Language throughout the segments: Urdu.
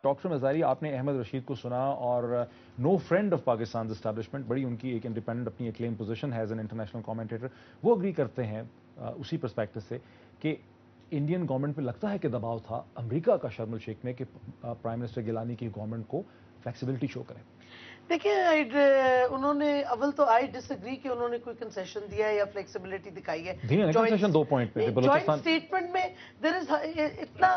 ڈاکٹر مزاری آپ نے احمد رشید کو سنا اور نو فرینڈ آف پاکستان اسٹیبلشمنٹ، بڑی ان کی ایک انڈیپینڈنٹ اپنی ایک کلیم پوزیشن ہے ایز این انٹرنیشنل کامنٹیٹر، وہ اگری کرتے ہیں اسی پرسپیکٹو سے کہ انڈین گورنمنٹ پہ لگتا ہے کہ دباؤ تھا امریکہ کا شرم الشیخ میں کہ پرائم منسٹر گیلانی کی گورنمنٹ کو فلیکسیبلٹی شو کریں. دیکھیں انہوں نے اول تو آئی ڈس ایگری کہ انہوں نے کوئی کنسیشن دیا ہے یا فلیکسیبلٹی دکھائی ہے. کنسیشن 2 پوائنٹ پہ جوائنٹ اسٹیٹمنٹ میں دیر از اتنا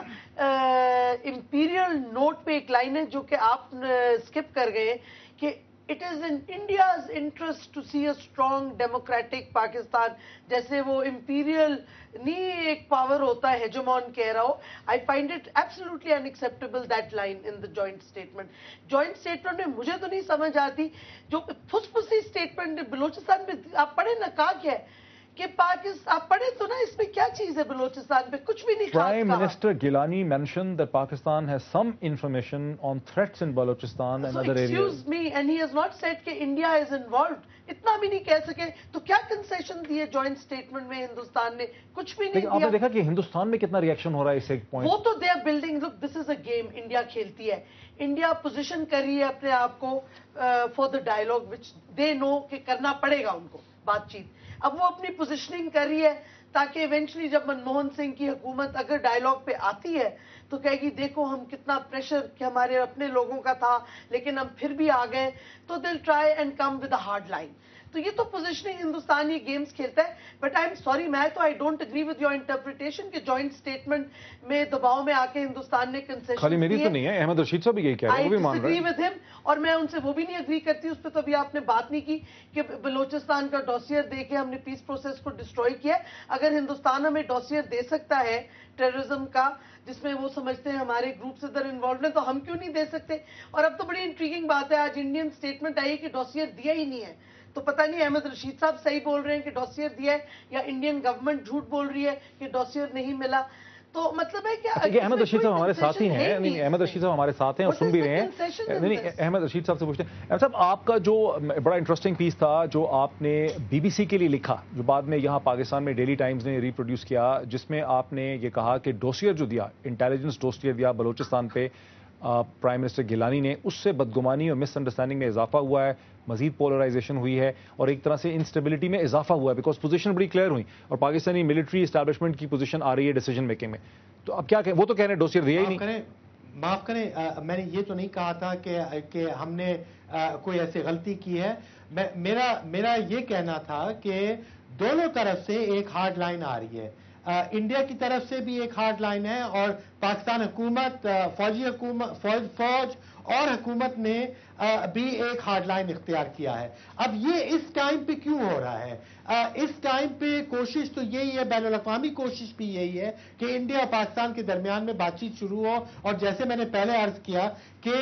امپیریل نوٹ پہ ایک لائن ہے جو کہ آپ اسکپ کر گئے کہ it is in India's interest to see a strong democratic Pakistan. جیسے وہ امپیریل نہیں ایک پاور ہوتا ہے ہیجمون کہہ رہا ہو. I find it absolutely unacceptable that line in the joint statement. joint statement میں مجھے تو نہیں سمجھ آتی جو پھس پھسی اسٹیٹمنٹ بلوچستان میں آپ پڑھیں نا کہا کیا ہے کہ پاکستان آپ پڑھیں تو نا اس میں کیا چیز ہے بلوچستان پہ کچھ بھی نہیں خاص کہا. Prime Minister Gilani mentioned that Pakistan has some information on threats in Balochistan and other areas. Excuse me, and he has not said کہ India is involved. اتنا بھی نہیں کہہ سکے تو کیا کنسیشن دیے جوائنٹ اسٹیٹمنٹ میں ہندوستان نے؟ کچھ بھی نہیں دیا. آپ نے دیکھا کہ ہندوستان میں کتنا ریئیکشن ہو رہا ہے اس ایک پوائنٹ. وہ تو they are building. Look this is a game India کھیلتی ہے. انڈیا پوزیشن کر رہی ہے اپنے آپ کو فار دا ڈائلاگ وچ دے نو کہ کرنا پڑے گا ان کو بات چیت. اب وہ اپنی پوزیشننگ کر رہی ہے تاکہ ایونچولی جب منموہن سنگھ کی حکومت اگر ڈائلاگ پہ آتی ہے تو کہے گی دیکھو ہم کتنا پریشر کہ ہمارے اپنے لوگوں کا تھا لیکن ہم پھر بھی آ گئے تو دل try and come with a hard line. تو یہ تو پوزیشننگ ہندوستان یہ گیمز کھیلتا ہے. بٹ آئی ایم سوری میں تو I don't agree with your interpretation کہ جوائنٹ اسٹیٹمنٹ میں دباؤ میں آ کے ہندوستان نے کنسیشن خالی میری تو نہیں ہے، احمد رشید صاحب بھی یہی کہہ رہے ہیں، وہ بھی مان رہے ہیں. ود ہم اور میں ان سے وہ بھی نہیں اگری کرتی. اس پہ تو ابھی آپ نے بات نہیں کی کہ بلوچستان کا ڈوسیئر دے کے ہم نے پیس پروسیس کو ڈسٹروئی کیا. اگر ہندوستان ہمیں ڈوسیئر دے سکتا ہے ٹیررزم کا جس میں وہ سمجھتے ہیں ہمارے گروپس ادھر انوالوڈ ہیں تو ہم کیوں نہیں دے سکتے. اور اب تو بڑی انٹریگنگ بات ہے آج انڈین اسٹیٹمنٹ آئی کہ ڈوسیئر دیا ہی نہیں ہے. تو پتہ نہیں احمد رشید صاحب صحیح بول رہے ہیں کہ ڈوسیئر دیا ہے یا انڈین گورنمنٹ جھوٹ بول رہی ہے کہ ڈوسیئر نہیں ملا. تو مطلب ہے کہ احمد رشید صاحب ہمارے ساتھ ہی ہیں. نہیں احمد رشید صاحب ہمارے ساتھ ہیں اور سن بھی رہے ہیں. نہیں احمد رشید صاحب سے پوچھتے ہیں. احمد صاحب آپ کا جو بڑا انٹرسٹنگ پیس تھا جو آپ نے بی بی سی کے لیے لکھا جو بعد میں یہاں پاکستان میں ڈیلی ٹائمز نے ریپروڈیوس کیا جس میں آپ نے یہ کہا کہ ڈوسیئر جو دیا انٹیلیجنس ڈوسیئر دیا بلوچستان پہ پرائم منسٹر گیلانی نے اس سے بدگمانی اور مس انڈرسٹینڈنگ میں اضافہ ہوا ہے، مزید پولرائزیشن ہوئی ہے اور ایک طرح سے انسٹیبلٹی میں اضافہ ہوا ہے بیکاز پوزیشن بڑی کلیئر ہوئی اور پاکستانی ملٹری اسٹیبلشمنٹ کی پوزیشن آ رہی ہے ڈیسیجن میکنگ میں. تو اب کیا کہیں وہ تو کہہ رہے ہیں ڈوسیئر دیا ہی نہیں. معاف کریں میں نے یہ تو نہیں کہا تھا کہ ہم نے کوئی ایسی غلطی کی ہے. میرا یہ کہنا تھا کہ دونوں طرف سے ایک ہارڈ لائن آ رہی ہے. انڈیا کی طرف سے بھی ایک ہارڈ لائن ہے اور پاکستان حکومت فوج اور حکومت نے بھی ایک ہارڈ لائن اختیار کیا ہے. اب یہ اس ٹائم پہ کیوں ہو رہا ہے؟ اس ٹائم پہ کوشش تو یہی ہے، بین الاقوامی کوشش بھی یہی ہے کہ انڈیا اور پاکستان کے درمیان میں بات چیت شروع ہو اور جیسے میں نے پہلے عرض کیا کہ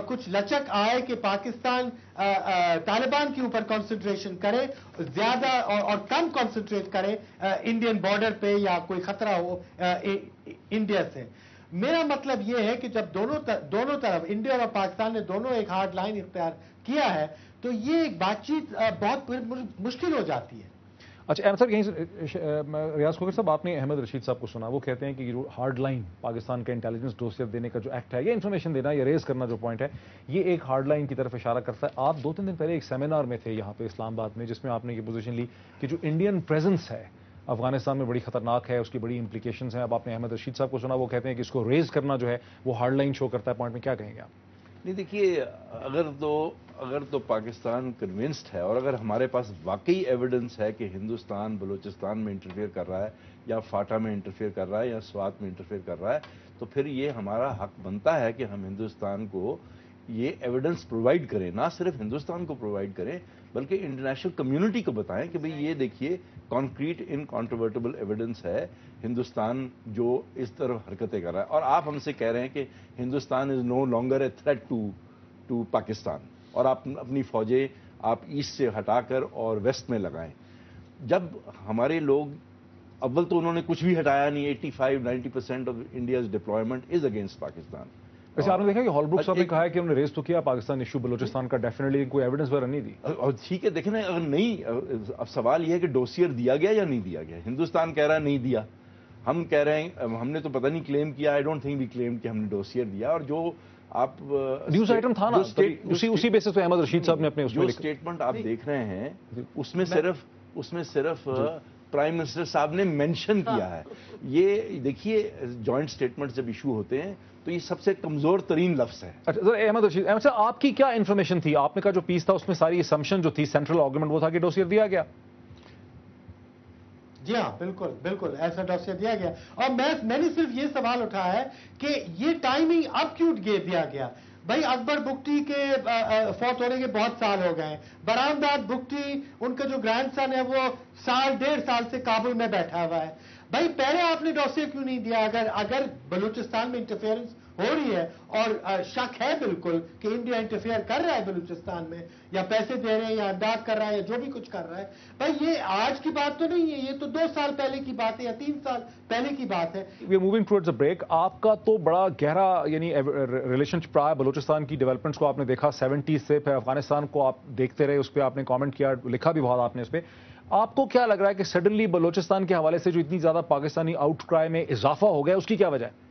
کچھ لچک آئے کہ پاکستان طالبان کے اوپر کنسنٹریشن کرے زیادہ اور کم کنسنٹریٹ کرے انڈین بارڈر پہ یا کوئی خطرہ ہو انڈیا سے. میرا مطلب یہ ہے کہ جب دونوں طرف انڈیا اور پاکستان نے دونوں ایک ہارڈ لائن اختیار کیا ہے تو یہ ایک بات چیت بہت مشکل ہو جاتی ہے. اچھا احمد صاحب یہیں ریاض خوگر صاحب آپ نے احمد رشید صاحب کو سنا، وہ کہتے ہیں کہ ہارڈ لائن پاکستان کا انٹیلیجنس ڈوسیئر دینے کا جو ایکٹ ہے یا انفارمیشن دینا یا ریز کرنا جو پوائنٹ ہے یہ ایک ہارڈ لائن کی طرف اشارہ کرتا ہے. آپ 2-3 دن پہلے ایک سیمینار میں تھے یہاں پہ اسلام آباد میں جس میں آپ نے یہ پوزیشن لی کہ جو انڈین پریزنس ہے افغانستان میں بڑی خطرناک ہے، اس کی بڑی امپلیکیشنز ہیں. اب آپ نے احمد رشید صاحب کو سنا، وہ کہتے ہیں کہ اس کو ریز کرنا جو ہے وہ ہارڈ لائن شو کرتا ہے. پوائنٹ میں کیا کہیں گے آپ؟ نہیں دیکھیے اگر تو پاکستان کنونسڈ ہے اور اگر ہمارے پاس واقعی ایویڈنس ہے کہ ہندوستان بلوچستان میں انٹرفیئر کر رہا ہے یا فاٹا میں انٹرفیئر کر رہا ہے یا سوات میں انٹرفیئر کر رہا ہے تو پھر یہ ہمارا حق بنتا ہے کہ ہم ہندوستان کو یہ ایویڈنس پرووائڈ کریں. نہ صرف ہندوستان کو پرووائڈ کریں بلکہ انٹرنیشنل کمیونٹی کو بتائیں کہ بھئی یہ دیکھیے کانکریٹ انکانٹروورٹیبل ایویڈنس ہے ہندوستان جو اس طرح حرکتیں کر رہا ہے. اور آپ ہم سے کہہ رہے ہیں کہ Hindustan is no longer a threat to Pakistan اور آپ اپنی فوجیں آپ ایسٹ سے ہٹا کر اور ویسٹ میں لگائیں. جب ہمارے لوگ اول تو انہوں نے کچھ بھی ہٹایا نہیں. 85-90% of India's deployment is against Pakistan. ویسے آپ نے دیکھا کہ ہال بروک صاحب نے کہا ہے کہ انہوں نے ریز تو کیا پاکستان ایشو بلوچستان کا ڈیفینیٹلی کوئی ایویڈنس وغیرہ نہیں دی. اور ٹھیک ہے دیکھیں نا اگر نہیں اب سوال یہ ہے کہ ڈوسیئر دیا گیا یا نہیں دیا گیا. ہندوستان کہہ رہا ہے نہیں دیا ہم کہہ رہے ہیں ہم نے تو پتہ نہیں کلیم کیا, آئی ڈونٹ تھنک وی کلیم کہ ہم نے ڈوسیئر دیا, اور جو آپ نیوز آئٹم تھا نا اسی بیسس پہ احمد رشید صاحب نے اپنے جو اسٹیٹمنٹ آپ دیکھ رہے ہیں اس میں صرف پرائم منسٹر صاحب نے مینشن کیا ہے. یہ دیکھیے جوائنٹ اسٹیٹمنٹ جب ایشو ہوتے ہیں تو یہ سب سے کمزور ترین لفظ ہے. اچھا احمد رشید صاحب, آپ کی کیا انفارمیشن تھی؟ آپ نے کہا جو پیس تھا اس میں ساری اسمپشن جو تھی, سینٹرل آرگومنٹ وہ تھا کہ ڈوسیئر دیا گیا. جی ہاں, بالکل بالکل ایسا ڈوسیئر دیا گیا, اور میں نے صرف یہ سوال اٹھایا ہے کہ یہ ٹائمنگ اب کیوں دیا گیا؟ بھائی اکبر بگٹی کے فوت ہونے کے بہت سال ہو گئے ہیں, برامداد بگٹی ان کا جو گرینڈ سن ہے وہ 1.5 سال سے کابل میں بیٹھا ہوا ہے. بھائی پہلے آپ نے ڈوسیئر کیوں نہیں دیا؟ اگر بلوچستان میں انٹرفیئرنس ہو رہی ہے اور شک ہے بالکل کہ انڈیا انٹرفیئر کر رہا ہے بلوچستان میں, یا پیسے دے رہے ہیں یا امداد کر رہا ہے یا جو بھی کچھ کر رہا ہے, بھائی یہ آج کی بات تو نہیں ہے, یہ تو 2 سال پہلے کی بات ہے یا 3 سال پہلے کی بات ہے. We are moving towards a break. آپ کا تو بڑا گہرا یعنی ریلیشن شپ رہا ہے بلوچستان کی ڈیولپمنٹس کو آپ نے دیکھا 70s سے, پھر افغانستان کو آپ دیکھتے رہے, اس پہ آپ نے کامنٹ کیا, لکھا بھی بہت آپ نے اس پہ. آپ کو کیا لگ رہا ہے کہ سڈنلی بلوچستان کے حوالے سے جو اتنی زیادہ پاکستانی آؤٹ کرائی میں اضافہ ہو گیا, اس کی کیا وجہ ہے؟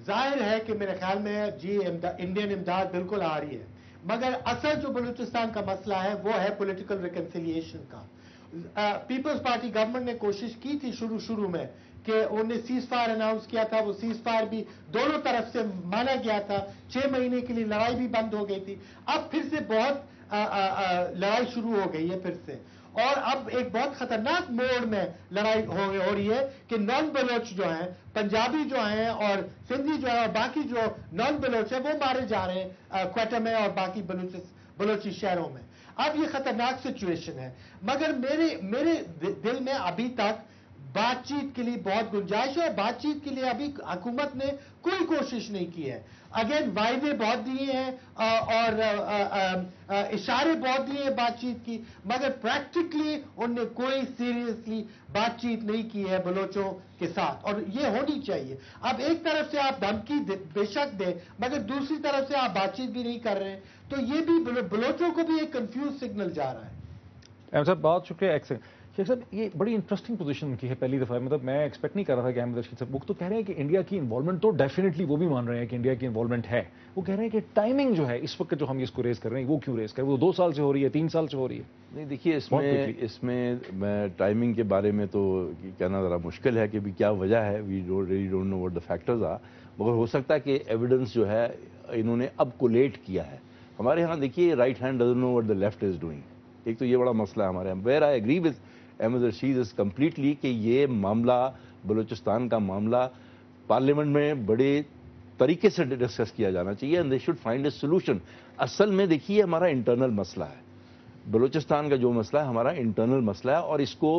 ظاہر ہے کہ میرے خیال میں جی انڈین امداد بالکل آ رہی ہے, مگر اصل جو بلوچستان کا مسئلہ ہے وہ ہے پولیٹیکل ریکنسیلیشن کا. پیپلز پارٹی گورنمنٹ نے کوشش کی تھی شروع میں کہ انہوں نے سیز فائر اناؤنس کیا تھا, وہ سیز فائر بھی دونوں طرف سے مانا گیا تھا, 6 مہینے کے لیے لڑائی بھی بند ہو گئی تھی. اب پھر سے بہت لڑائی شروع ہو گئی ہے پھر سے, اور اب ایک بہت خطرناک موڑ میں لڑائی ہو رہی ہے کہ نان بلوچ جو ہیں, پنجابی جو ہیں اور سندھی جو ہیں اور باقی جو نان بلوچ ہیں وہ مارے جا رہے ہیں کوئٹہ میں اور باقی بلوچی شہروں میں. اب یہ خطرناک سچویشن ہے, مگر میرے دل میں ابھی تک بات چیت کے لیے بہت گنجائش ہے, اور بات چیت کے لیے ابھی حکومت نے کوئی کوشش نہیں کی ہے. اگین وعدے بہت دیے ہیں اور اشارے بہت دیے ہیں بات چیت کی, مگر پریکٹیکلی ان نے کوئی سیریسلی بات چیت نہیں کی ہے بلوچوں کے ساتھ, اور یہ ہونی چاہیے. اب ایک طرف سے آپ دھمکی بے شک دیں, مگر دوسری طرف سے آپ بات چیت بھی نہیں کر رہے ہیں, تو یہ بھی بلوچوں کو بھی ایک کنفیوز سگنل جا رہا ہے. احمد صاحب بہت شکریہ. شیخ صاحب یہ بڑی انٹرسٹنگ پوزیشن کی ہے پہلی دفعہ, مطلب میں ایکسپیکٹ نہیں کر رہا تھا کہ احمد رشید صاحب, وہ تو کہہ رہے ہیں کہ انڈیا کی انوالومنٹ تو ڈیفینیٹلی وہ بھی مان رہے ہیں کہ انڈیا کی انوالومنٹ ہے, وہ کہہ رہے ہیں کہ ٹائمنگ جو ہے اس وقت جو ہم اس کو ریز کر رہے ہیں وہ کیوں ریز کر رہے ہیں, وہ 2 سال سے ہو رہی ہے, 3 سال سے ہو رہی ہے. نہیں دیکھیے اس میں میں ٹائمنگ کے بارے میں تو کہنا ذرا مشکل ہے کہ بھی کیا وجہ ہے, we really don't know what the factors are, مگر ہو سکتا ہے کہ ایویڈنس جو ہے انہوں نے اب کولیٹ کیا ہے. ہمارے یہاں دیکھیے right hand doesn't know what the left is doing, ایک تو یہ بڑا مسئلہ ہے ہمارے یہاں. Where I agree with Ahmed Rashid is completely کہ یہ معاملہ بلوچستان کا معاملہ پارلیمنٹ میں بڑے طریقے سے ڈسکس کیا جانا چاہیے, and they should find a solution. اصل میں دیکھیے ہمارا انٹرنل مسئلہ ہے, بلوچستان کا جو مسئلہ ہے ہمارا انٹرنل مسئلہ ہے, اور اس کو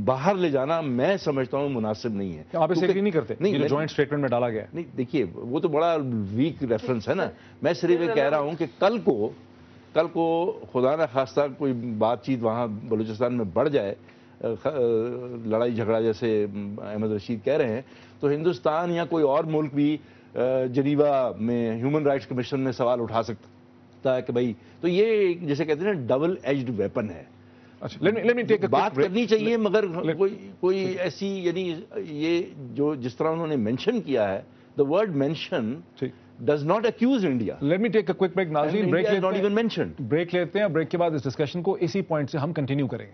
باہر لے جانا میں سمجھتا ہوں مناسب نہیں ہے. آپ اسے نہیں کرتے نہیں جو جوائنٹ اسٹیٹمنٹ میں ڈالا گیا؟ نہیں دیکھیے وہ تو بڑا ویک ریفرنس ہے نا. میں صرف یہ کہہ رہا ہوں کہ کل کو خدا نہ خواستہ کوئی بات چیت وہاں بلوچستان میں بڑھ جائے, لڑائی جھگڑا جیسے احمد رشید کہہ رہے ہیں, تو ہندوستان یا کوئی اور ملک بھی جنیوا میں ہیومن رائٹس کمیشن میں سوال اٹھا سکتا ہے کہ بھائی, تو یہ جیسے کہتے ہیں نا ڈبل ایجڈ ویپن ہے. بات کرنی چاہیے مگر کوئی ایسی یعنی یہ جو جس طرح انہوں نے مینشن کیا ہے, the word mention does not accuse India. Let me take a quick break. ناظرین بریک لیتے ہیں, بریک لیتے ہیں, بریک کے بعد اس ڈسکشن کو اسی پوائنٹ سے ہم کنٹینیو کریں گے.